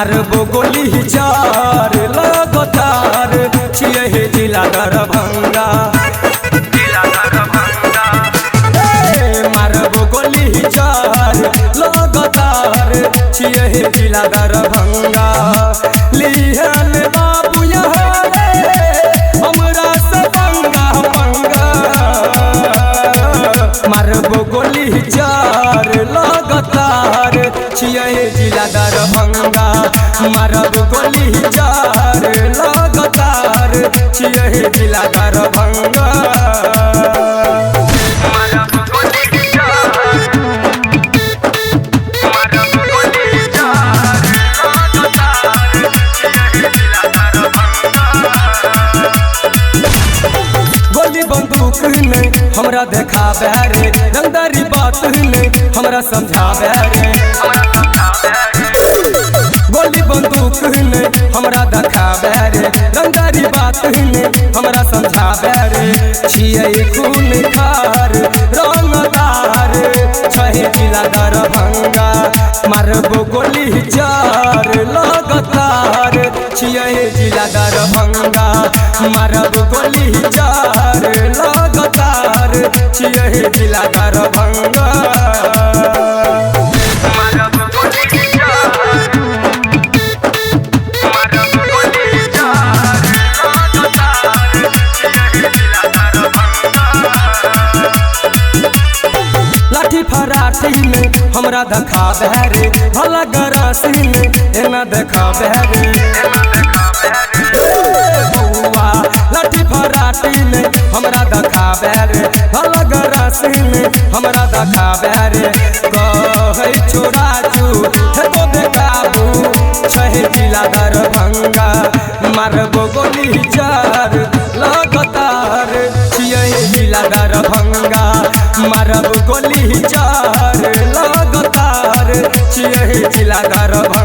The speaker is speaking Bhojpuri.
मारबो गोली चार लगातार छिए हे जिला दरभंगा मारबो गोली चार लगातार छिए हे जिला दरभंगा लिहन बाबू यहाँ हमरा से पंगा पंगा मारबो गोली चार लगातार छिए हे जिला दरभंगा मारबो गोली चार लगातार छिए हे जिला दरभंगा बंदूक ने हमरा देखाबे रे रंगदारी बात ने हमरा समझाबे रे गोली बंदूक ने हमरा देखाबे रे रंगदारी बात ने हमरा समझाबे रे छिए खून खार रंगदार छहे जिला दरभंगा मारबो गोली चार लगातार छिए जिला दरभंगा मारबो गोली चार लगातार छिए जिला दरभंगा लाठी फराठी में हमरा देखाबे रे भला गरासी में एना देखाबे रे बउआ लाठी फराठी में हमरा देखाबे रे भला गरासी में हमरा देखाबे रे कहै छोरा तू हेबो बेकाबू छहे जिला दरभंगा मारबो गोली चार लगातार छिए जिला दरभंगा मारबो गोली चार लगातार छिए जिला दरभंगा।